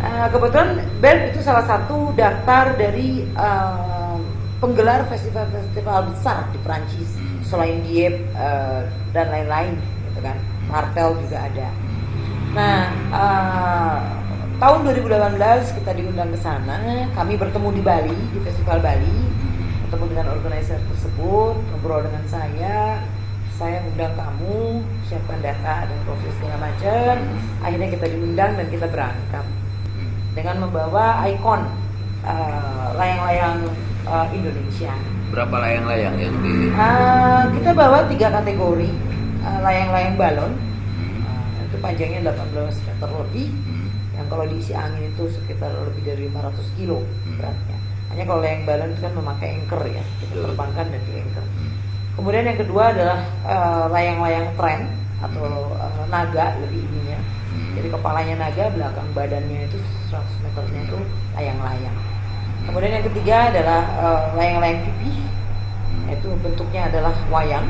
Kebetulan BER itu salah satu daftar dari penggelar festival-festival besar di Prancis, selain Dieppe dan lain-lain, gitu kan. Martel juga ada. Nah, tahun 2018 kita diundang ke sana. Kami bertemu di Bali, di Festival Bali, ketemu dengan organizer tersebut, ngobrol dengan saya undang kamu, siapkan data dan profil segala macam. Akhirnya kita diundang dan kita berangkat dengan membawa ikon layang-layang Indonesia. Berapa layang-layang yang di? Kita bawa 3 kategori, layang-layang balon. Itu panjangnya 18 meter lebih, yang kalau diisi angin itu sekitar lebih dari 500 kilo beratnya. Hanya kalau layang balon itu kan memakai anchor ya, kita terbangkan dan di anchor. Kemudian yang kedua adalah layang-layang tren atau naga lebih ininya. Jadi kepalanya naga, belakang badannya itu 100 meternya itu layang-layang. Kemudian yang ketiga adalah layang-layang pipih. Itu bentuknya adalah wayang.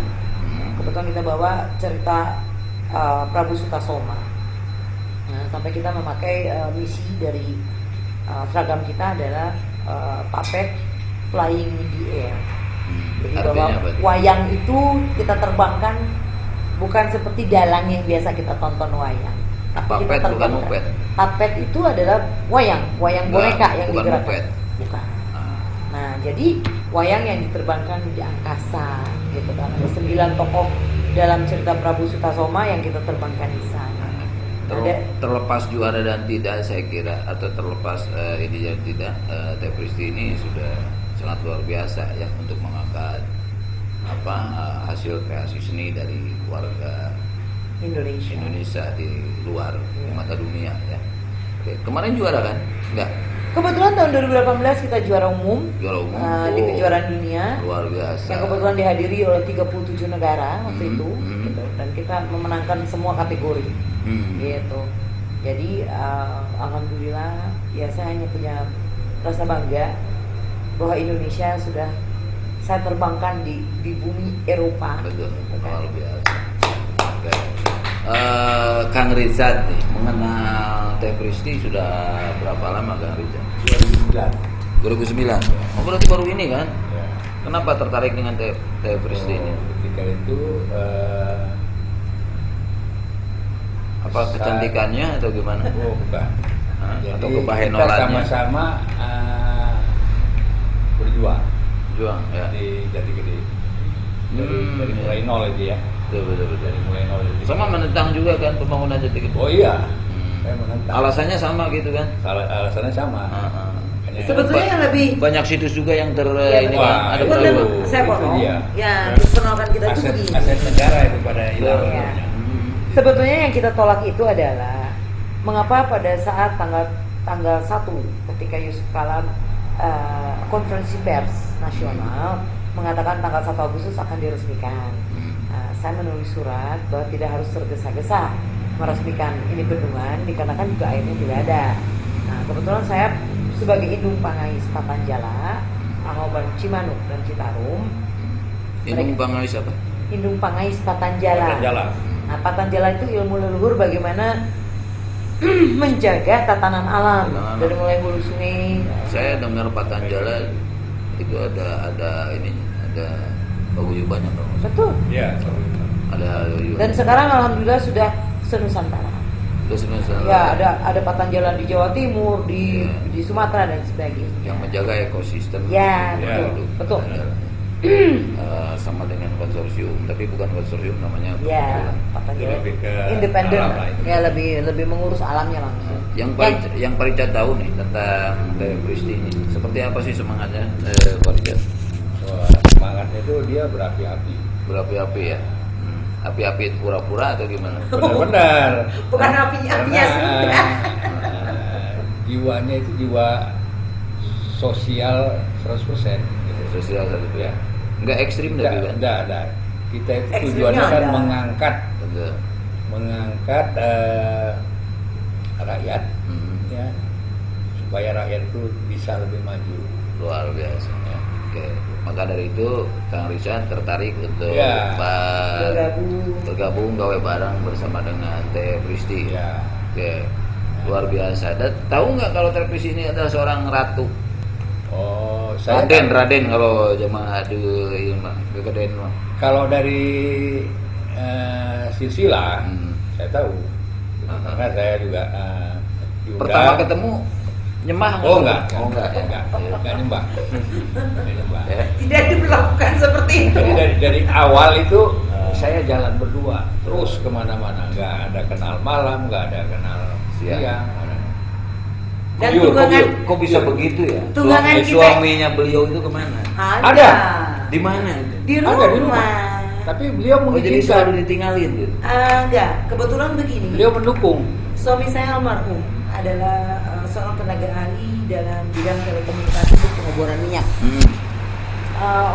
Kebetulan kita bawa cerita Prabu Sutasoma. Nah, sampai kita memakai misi dari seragam kita adalah puppet flying in the air. Jadi bahwa wayang itu kita terbangkan bukan seperti dalang yang biasa kita tonton wayang. Tapi Puppet kita bukan terbangkan. moped. Puppet itu adalah wayang boneka yang bukan digerakkan. moped. Bukan. Nah, jadi wayang yang diterbangkan di angkasa gitu kan. Ada 9 tokoh dalam cerita Prabu Sutasoma yang kita terbangkan di sana. Terlepas juara dan tidak, saya kira, atau terlepas ini dan tidak, Teh Pristi ini sudah sangat luar biasa ya untuk mengangkat hasil kreasi seni dari warga Indonesia di luar di mata dunia ya. Oke, kemarin juara kan? Enggak. Kebetulan tahun 2018 kita juara umum, di kejuaraan dunia. Luar biasa. Yang kebetulan dihadiri oleh 37 negara waktu itu, gitu. Dan kita memenangkan semua kategori, gitu. Jadi alhamdulillah, ya saya hanya punya rasa bangga bahwa Indonesia sudah saya terbangkan di bumi Eropa. Betul, luar biasa. Oke. Kang Rizat nih, mengenal Teh Pristi sudah berapa lama Kang Rizat? 2009. Oh, berarti baru ini kan? Ya. Kenapa tertarik dengan Teh Pristi ini? Ketika itu Apa kecantikannya atau gimana? bukan. Jadi Atau kita kebahenolannya? sama-sama berjuang Juang ya. di Jati Gede. Dari mulai nol itu ya. Betul. Dari mulai nol itu. Sama menentang juga kan pembangunan Jati Gede. Oh iya. Saya menentang. Alasannya sama gitu kan? Alasannya sama. Makanya Sebetulnya yang lebih banyak situs juga yang Ya, ini betul. kan ada Betul. berapa? saya Itu potong. dia. Ya, diperkenalkan kita itu aset, begini. aset negara itu pada hilang. Ya. Sebetulnya yang kita tolak itu adalah mengapa pada saat tanggal 1 ketika Yusuf Kala konferensi pers nasional mengatakan tanggal 1 Agustus akan diresmikan. Saya menulis surat bahwa tidak harus tergesa-gesa meresmikan ini bendungan dikarenakan juga airnya tidak ada. Nah, kebetulan saya sebagai Indung Pangais Patanjala, Angoban Cimanuk dan Citarum. Indung Pangais apa? Indung Pangais Patanjala. Nah, Patanjala itu ilmu leluhur bagaimana menjaga tatanan alam dari mulai hulu sungai. Saya dengar Patanjala itu ada paguyubannya kalau nggak salah. Betul. Iya. Ada paguyuban. Dan sekarang alhamdulillah sudah senusantara. Terus Ya, ada Patanjala di Jawa Timur, di Sumatera dan sebagainya. yang menjaga ekosistem. Ya, Ya, betul. Sama dengan konsorsium, tapi bukan konsorsium namanya. Ya, Patanjala Lebih ke independen. alam lah itu. Ya, lebih mengurus alamnya langsung. Yang Parija tahu nih tentang Teh Pristi ini, seperti apa sih semangatnya Parija? Semangatnya itu dia berapi-api. Berapi-api ya. Api-api pura-pura atau gimana? Benar-benar. Bukan apinya sudah. Jiwanya itu jiwa sosial 100%. Sosial satu ya. Enggak ekstrim tapi kan. Enggak. Kita itu Ekstrimnya tujuannya kan ada. Betul. Rakyat ya, supaya rakyat itu bisa lebih maju. Luar biasa ya. Oke. Maka dari itu Kang Rizat tertarik untuk Ya. bergabung gawe bareng bersama dengan Teh Pristi. Ya. Oke. Luar biasa. Dan tahu nggak kalau Teh Pristi ini adalah seorang ratu? Oh, saya Raden kalau jemaah di Kegedean mah. kalau dari silsilah saya tahu. Karena saya juga diundang. Pertama ketemu nyembah nggak? Oh enggak. Oh enggak. Ya. Enggak nyembah. Enggak nyembah. Ya. Tidak diperlakukan seperti itu. Jadi dari awal itu saya jalan berdua terus kemana-mana, nggak ada kenal malam, nggak ada kenal siang. Dan Kuyur, tunggangan kuyur. Kok bisa begitu ya? Tunggangan kita- Suaminya beliau itu kemana? Ada. Di mana itu? Di Ada rumah. di rumah. Tapi beliau Oh, jadi mengizinkan. selalu ditinggalin gitu. Enggak, kebetulan begini. Beliau mendukung. Suami saya almarhum adalah seorang tenaga ahli dalam bidang telekomunikasi untuk pengeboran minyak.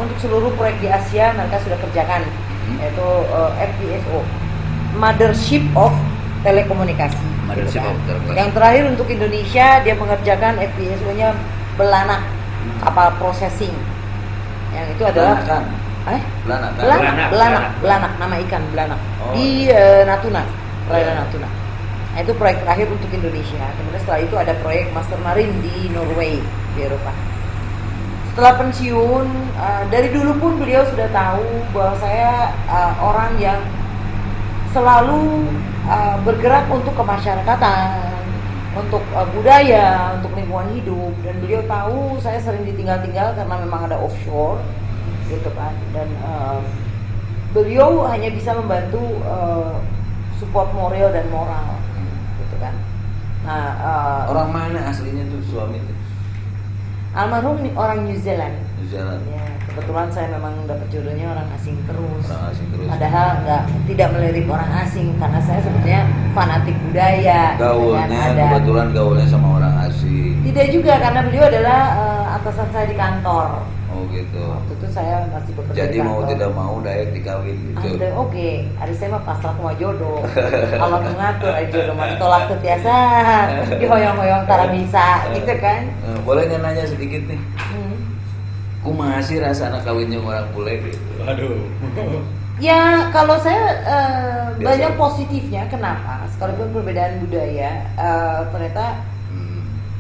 Untuk seluruh proyek di Asia mereka sudah kerjakan, yaitu FPSO, Mothership of Telekomunikasi. Ada gitu kan. terkelas. Yang terakhir untuk Indonesia dia mengerjakan FPSO-nya Belanak, kapal processing. Yang itu adalah Belanak. Belanak, nama ikan Belanak di Natuna, perairan Natuna. Nah, itu proyek terakhir untuk Indonesia. Kemudian setelah itu ada proyek Master Marine di Norway, di Eropa. Setelah pensiun, dari dulu pun beliau sudah tahu bahwa saya orang yang selalu bergerak untuk kemasyarakatan, untuk budaya, untuk lingkungan hidup. Dan beliau tahu saya sering ditinggal-tinggal karena memang ada offshore, gitu kan. Dan beliau hanya bisa membantu support moral dan moral, gitu kan. Nah, orang mana aslinya tuh suami itu? almarhum orang New Zealand. New Zealand. Ya, kebetulan saya memang dapat jodohnya orang asing terus. Orang asing terus. Padahal tidak melirik orang asing karena saya sebetulnya fanatik budaya. Gaulnya kebetulan gaulnya sama orang asing. Tidak juga karena beliau adalah atasan saya di kantor. Oh gitu. Waktu itu saya masih bekerja Jadi di kantor. mau tidak mau Dayak dikawin gitu. Oke, hari saya mah pasrah sama jodoh. Allah mengatur aja jodoh mah ditolak tetiasa, dihoyong-hoyong tara bisa, gitu kan? Boleh nggak nanya sedikit nih? Kumaha sih rasa anak kawinnya orang bule gitu? Waduh. Ya kalau saya Biasa. banyak positifnya. Kenapa? Sekalipun perbedaan budaya, ternyata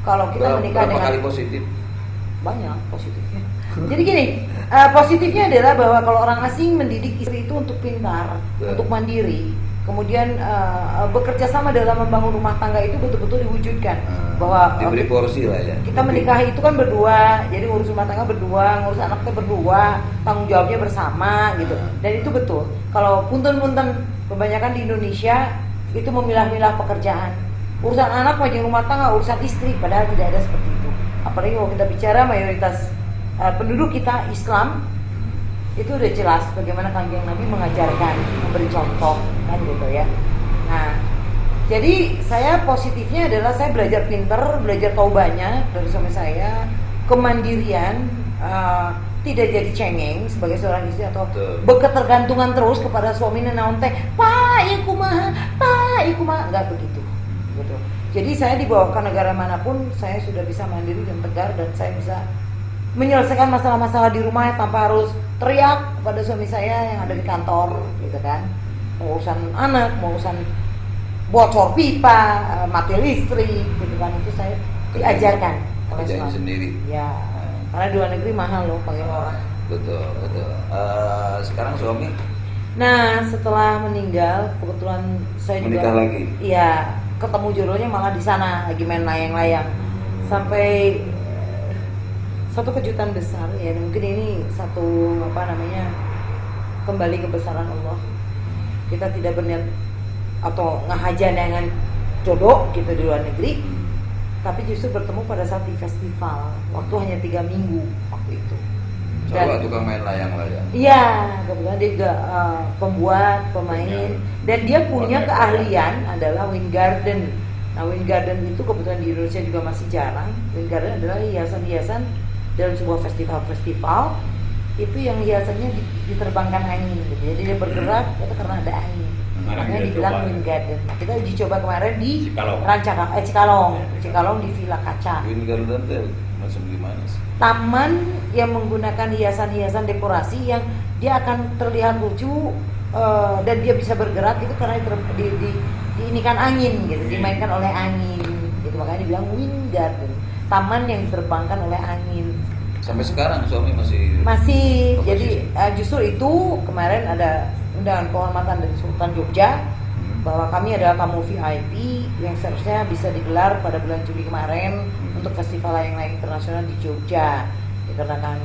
kalau kita menikah berapa dengan kali positif? banyak positifnya. Jadi gini, positifnya adalah bahwa kalau orang asing mendidik istri itu untuk pintar, untuk mandiri, kemudian bekerja sama dalam membangun rumah tangga itu betul-betul diwujudkan. Bahwa diberi porsi lah ya. kita menikahi itu kan berdua, jadi ngurus rumah tangga berdua, ngurus anaknya berdua, tanggung jawabnya bersama gitu. Dan itu betul. Kalau punten-punten kebanyakan di Indonesia itu memilah-milah pekerjaan. Urusan anak, wajib rumah tangga, urusan istri, padahal tidak ada seperti itu. Apalagi kalau kita bicara mayoritas penduduk kita Islam, itu udah jelas bagaimana Kanjeng Nabi mengajarkan, memberi contoh kan gitu ya. Nah, jadi saya positifnya adalah saya belajar pinter, belajar tahu banyak dari suami saya, kemandirian, tidak jadi cengeng sebagai seorang istri atau berketergantungan terus kepada suami naon teh, Pak iku mah, enggak begitu. Gitu. Jadi saya dibawa ke negara manapun saya sudah bisa mandiri dan tegar dan saya bisa menyelesaikan masalah-masalah di rumah tanpa harus teriak kepada suami saya yang ada di kantor, gitu kan. Mau urusan anak, mau urusan bocor pipa, mati listrik, gitu kan, itu saya diajarkan oleh Kerjain suami. sendiri. Ya, karena di luar negeri mahal loh panggil orang. Betul. Sekarang suami Nah, setelah meninggal, kebetulan saya juga menikah lagi. Iya, ketemu jodohnya malah di sana lagi main layang-layang. Sampai satu kejutan besar ya, mungkin ini satu kembali kebesaran Allah. Kita tidak berniat atau ngahaja dengan jodoh gitu di luar negeri, tapi justru bertemu pada saat di festival. Waktu hanya 3 minggu waktu itu. Coba tukang main layang-layang. Iya, kebetulan dia juga pembuat, pemain, dan dia punya keahlian adalah wind garden. Nah, wind garden itu kebetulan di Indonesia juga masih jarang. Wind garden adalah hiasan-hiasan dalam sebuah festival-festival itu yang hiasannya diterbangkan angin gitu. Jadi dia bergerak itu karena ada angin. Makanya dibilang wind garden. Nah, kita uji coba kemarin di Cikalong di Villa Kaca. Wind garden itu macam gimana sih? Taman yang menggunakan hiasan-hiasan dekorasi yang dia akan terlihat lucu dan dia bisa bergerak itu karena diinikan angin gitu, dimainkan oleh angin gitu. Makanya dibilang wind garden, taman yang diterbangkan oleh angin. Sampai sekarang suami masih Jadi justru itu kemarin ada undangan kehormatan dari Sultan Jogja bahwa kami adalah tamu VIP yang seharusnya bisa digelar pada bulan Juli kemarin untuk festival layang-layang internasional di Jogja. Dikarenakan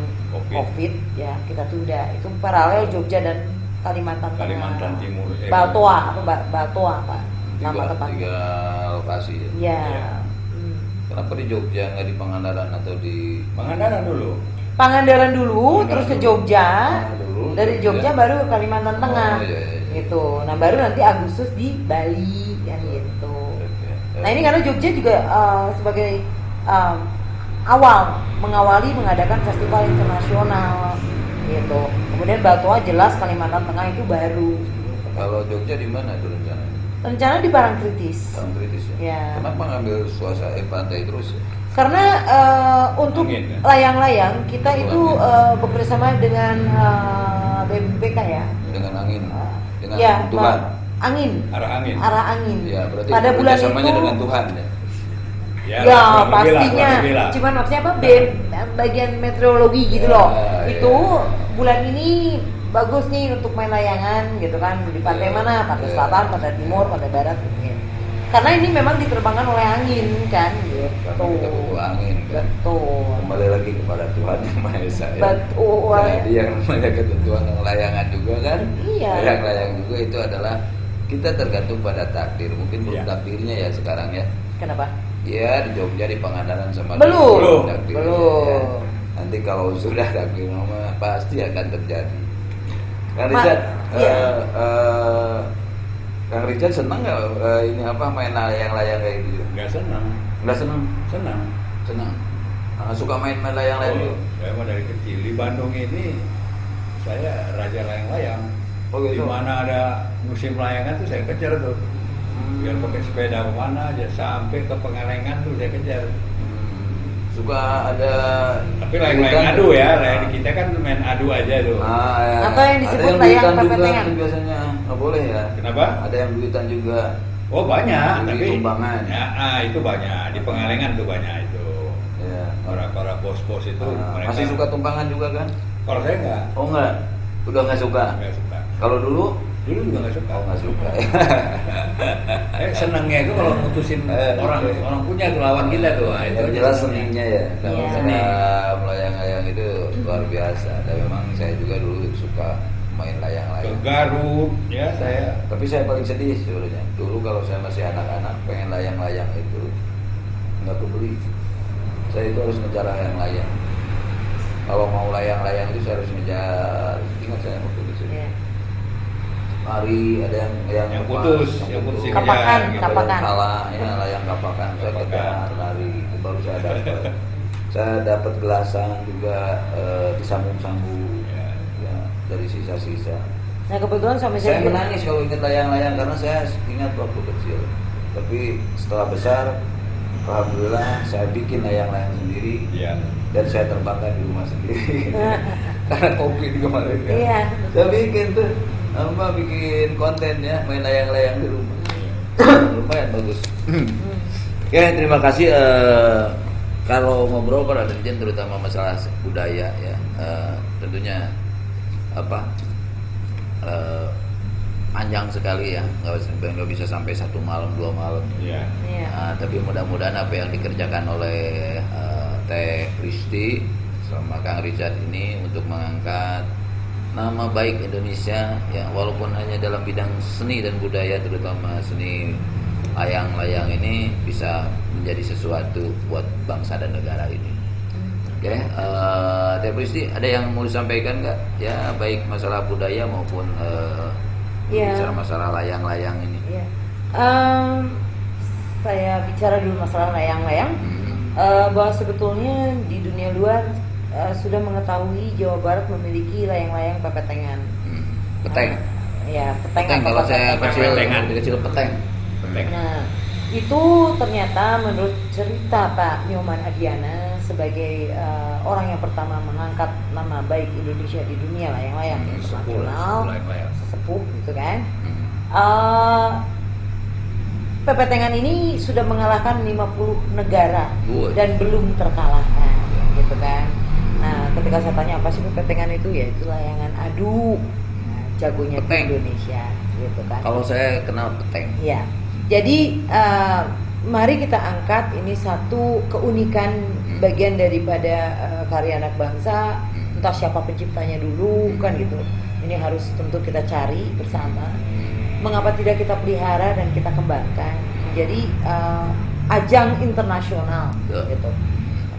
COVID ya kita tunda. Itu paralel Jogja dan Kalimantan Timur. Baltoa Pak. Nama tempat. 3 lokasi ya. Ya. Kenapa di Jogja nggak di Pangandaran atau di Pangandaran dulu. Pangandaran dulu, terus ke Jogja. dulu, Dari Jogja baru ke Kalimantan Tengah. Iya. Gitu. Nah, baru nanti Agustus di Bali kan gitu. Nah, ini karena Jogja juga sebagai mengawali mengadakan festival internasional gitu. Kemudian Baltoa jelas Kalimantan Tengah itu baru. Kalau Jogja di mana dulu rencananya? Rencana di Parangtritis. Parangtritis ya. Ya. Kenapa ngambil suasana pantai terus ya? Karena untuk Angin, ya? layang-layang kita Untuk itu angin. bekerjasama dengan BMPK ya. Dengan angin, dengan Ya, Tuhan. angin. Arah angin. Arah angin. Ya, berarti Pada bulan kerjasamanya itu dengan Tuhan ya. ya kurang lebih lah, pastinya. kurang lebih lah. Cuman maksudnya apa? Bagian meteorologi gitu Ya, loh. ya. Itu bulan ini bagus nih untuk main layangan gitu kan di pantai Ya, mana? Pantai ya. selatan, pantai timur, pantai barat gitu. Karena ini memang diterbangkan oleh angin kan gitu. Karena kita butuh angin kan. Betul. Kembali lagi kepada Tuhan yang Maha Esa ya. Betul. Jadi yang namanya ketentuan yang layangan juga kan. Iya. Layang-layang juga itu adalah kita tergantung pada takdir. Mungkin belum Iya. takdirnya ya sekarang ya. Kenapa? Ya di Jogja di Pangandaran sama Belum. takdirnya, Belum. ya. Nanti kalau sudah takdir mah pasti akan terjadi. Kang Ma- Richard, iya. Kang Richard senang nggak ini apa main layang-layang kayak gitu? Nggak senang. Nggak senang? Senang. Senang. Suka main layang-layang Oh, gitu? saya mah dari kecil di Bandung ini saya raja layang-layang. Oh gitu. Di mana ada musim layangan tuh saya kejar tuh. Biar pakai sepeda kemana aja sampai ke Pengalengan tuh saya kejar. Suka ada. Tapi layang-layang duitan? adu ya, layang kita kan main adu aja tuh. Ya. Apa yang disebut ada yang layang duitan juga pepetengan? tuh biasanya nggak boleh ya. Kenapa? Ada yang duitan juga. Oh banyak, Duit tapi tumbangan. ya, itu banyak di Pengalengan tuh banyak itu. Ya. Para bos-bos itu mereka. Masih suka tumpangan juga kan? Kalau saya enggak, Oh enggak, udah nggak suka. enggak suka. Kalau dulu, Dulu juga enggak suka. oh nggak suka. Senangnya itu kalau mutusin orang punya tuh lawan kita tuh. Nah, itu Yang aja jelas senangnya. seninya ya. Kalau Iya. saya melayang-layang itu luar biasa. Dan memang saya juga dulu suka main Ke layang-layang. Garut ya saya. Tapi saya paling sedih sebenarnya. Dulu kalau saya masih anak-anak pengen layang-layang itu nggak kebeli. Saya itu harus ngejar layang-layang. Kalau mau layang-layang itu saya harus ngejar. Ingat saya waktu di sini. Iya. Mari ada yang Yang lepas, putus, yang putus putus. Kapakan, dikejar, gitu. kapakan. Salah ya layang kapakan saya Kapakan. kejar lari itu baru saya dapat. Saya dapat gelasan juga disambung-sambung Ya. ya dari sisa-sisa. Nah kebetulan suami Saya juga- menangis kalau ingat layang-layang karena saya ingat waktu kecil. Tapi setelah besar, alhamdulillah saya bikin layang-layang sendiri Iya. dan saya terbangkan di rumah sendiri. Karena COVID kemarin kan. Iya. Saya bikin tuh, bikin konten ya main layang-layang di rumah. Lumayan bagus. Oke, terima kasih. Kalau ngobrol pada Dirjen terutama masalah budaya ya, tentunya apa? Panjang sekali ya, nggak bisa sampai 1 malam 2 malam. Iya. Iya. Tapi mudah-mudahan apa yang dikerjakan oleh Teh Kristi sama Kang Richard ini untuk mengangkat nama baik Indonesia ya, walaupun hanya dalam bidang seni dan budaya, terutama seni layang-layang ini bisa menjadi sesuatu buat bangsa dan negara ini. Oke, Teh Kristi ada yang mau disampaikan nggak? Ya baik masalah budaya maupun Iya. bicara masalah layang-layang ini. Iya. Saya bicara dulu masalah layang-layang. Bahwa sebetulnya di dunia luar sudah mengetahui Jawa Barat memiliki layang-layang pepetengan. Peteng. Ya, peteng. Peteng atau kalau saya pepetengan. kecil, Petengan. kecil peteng. Nah, itu ternyata menurut cerita Pak Nyoman Adiana sebagai orang yang pertama mengangkat nama baik Indonesia di dunia layang-layang internasional, sesepuh gitu kan. Pepetengan ini sudah mengalahkan 50 negara dan belum terkalahkan, gitu kan. Nah, ketika saya tanya apa sih pepetengan itu, ya itu layangan adu, jagonya di Peteng. Indonesia, gitu kan. Kalau saya kenal peteng. Ya, jadi mari kita angkat ini satu keunikan bagian daripada karya anak bangsa. Entah siapa penciptanya dulu, kan gitu. Ini harus tentu kita cari bersama. Mengapa tidak kita pelihara dan kita kembangkan menjadi ajang internasional, gitu.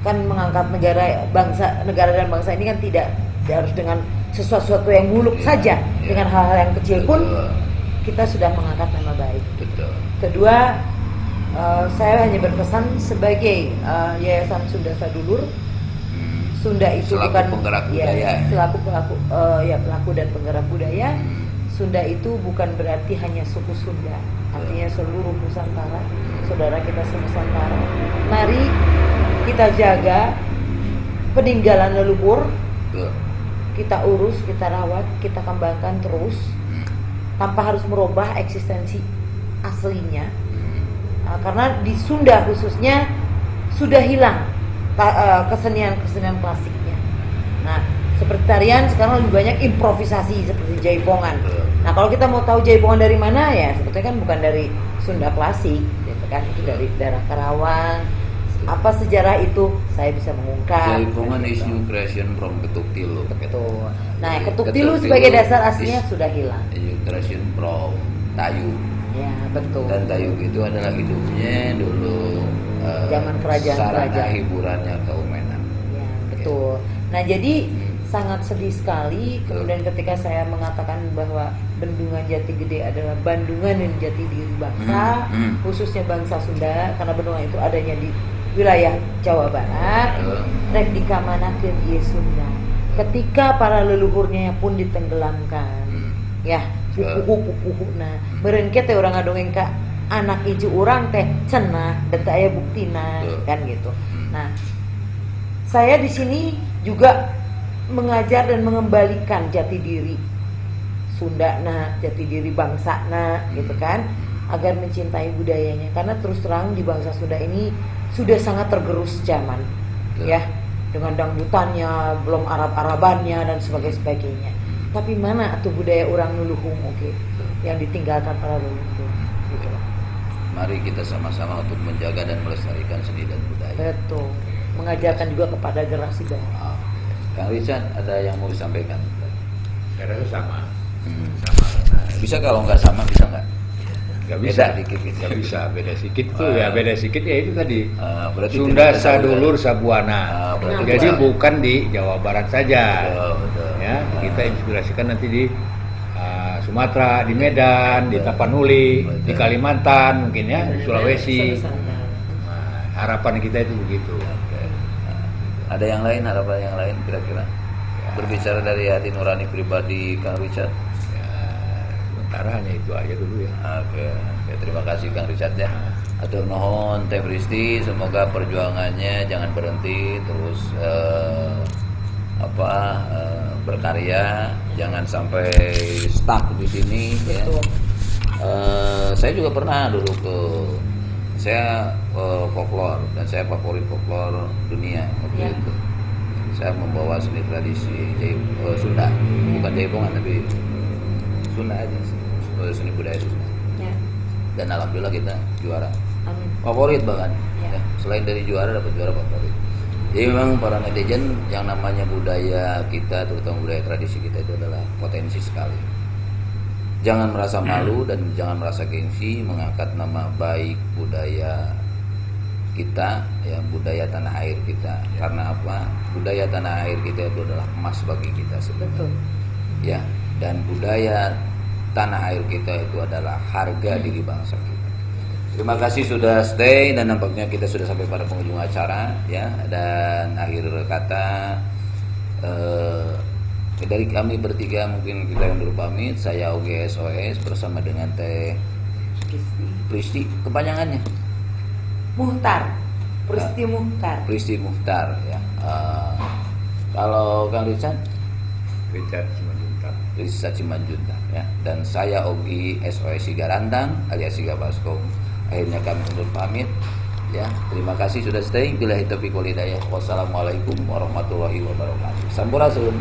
Kan mengangkat negara dan bangsa ini kan tidak harus dengan sesuatu yang muluk saja. Dengan hal-hal yang kecil pun kita sudah mengangkat nama baik. Betul. Kedua, saya hanya berpesan sebagai Yayasan Sunda Sadulur. Sunda itu Selaku bukan penggerak budaya. selaku pelaku dan penggerak budaya. Sunda itu bukan berarti hanya suku Sunda, artinya seluruh Nusantara, saudara kita se-Nusantara. Mari kita jaga peninggalan leluhur, kita urus, kita rawat, kita kembangkan terus, tanpa harus merubah eksistensi aslinya. Karena di Sunda khususnya sudah hilang kesenian klasiknya. Nah, seperti tarian sekarang lebih banyak improvisasi seperti jaipongan. Nah, kalau kita mau tahu jaipongan dari mana ya, sebetulnya kan bukan dari Sunda klasik, gitu kan? Itu dari daerah Karawang. Apa sejarah itu saya bisa mengungkap. Jaipongan is new creation from Ketuk Tilu. Betul. Nah, Ketuk Tilu sebagai dasar aslinya sudah hilang. New creation from Tayu. Ya, betul. Dan Tayu itu adalah hidupnya dulu zaman kerajaan sarana hiburannya Kaumenan. Ya, betul. Nah, jadi sangat sedih sekali kemudian ketika saya mengatakan bahwa Bendungan Jati Gede adalah bandungan dan jati diri bangsa, khususnya bangsa Sunda, karena bendungan itu adanya di wilayah Jawa Barat. Rek dikamanakeun ieu Sunda. Ketika para leluhurnya pun ditenggelamkan. Ya, pupuh-pupuhna. Meureun teh urang ngadongeng ka anak icu urang teh cenah dan teu aya buktina kan gitu. Nah, saya di sini juga mengajar dan mengembalikan jati diri Sunda, jati diri bangsa, gitu kan, agar mencintai budayanya. Karena terus terang di bangsa Sunda ini sudah sangat tergerus zaman, ya, dengan dangdutannya, belum Arab-Arabannya dan sebagainya. Tapi mana atuh budaya orang nuluhung, yang ditinggalkan para leluhur. Gitu. Mari kita sama-sama untuk menjaga dan melestarikan seni dan budaya. Betul. Mengajarkan juga kepada generasi baru. Kang Richard, ada yang mau disampaikan? Saya rasa sama. Bisa kalau nggak sama, bisa nggak? Nggak bisa. Beda dikit. Nggak bisa, beda sedikit tuh ya, beda sedikit ya itu tadi. Berarti Sunda sadulur sabuana. Jadi bukan di Jawa Barat saja. Betul. Ya, kita inspirasikan nanti di Sumatera, di Medan, di Tapanuli, di Kalimantan mungkin ya, di Sulawesi. Nah, harapan kita itu begitu. Ada yang lain, harapan yang lain kira-kira? Berbicara dari hati nurani pribadi Kang Richard. Ya, sementara hanya itu aja dulu ya. Oke, terima kasih Kang Richard ya. Atur nuhun Teh Pristi, semoga perjuangannya jangan berhenti, terus berkarya, jangan sampai stuck di sini. Ya. Saya juga pernah dulu saya folklore dan saya favorit folklore dunia waktu itu. Saya membawa seni tradisi Sunda, bukan jaipongan tapi Sunda aja, seni budaya Sunda. Ya. Dan alhamdulillah kita juara. Amin. Favorit bahkan. Ya. Selain dari juara dapat juara favorit. Jadi memang para netizen yang namanya budaya kita, terutama budaya tradisi kita itu adalah potensi sekali. Jangan merasa malu dan jangan merasa gengsi mengangkat nama baik budaya kita, ya, budaya tanah air kita. Karena apa? Budaya tanah air kita itu adalah emas bagi kita sebenarnya. Ya, dan budaya tanah air kita itu adalah harga diri bangsa kita. Terima kasih sudah stay dan nampaknya kita sudah sampai pada penghujung acara, ya. Dan akhir kata dari kami bertiga mungkin kita yang dulu pamit. Saya OGSOS bersama dengan Teh Pristi, kepanjangannya Muhtar, Pristi Muhtar ya. Kalau Kang Richard Simanjuntak ya. Dan saya Ogi SOS Sigarandang alias Siga Baskom. Akhirnya kami undur pamit ya. Terima kasih sudah stay. Billahi taufiq wal hidayah. Wassalamualaikum warahmatullahi wabarakatuh. Sampurasun.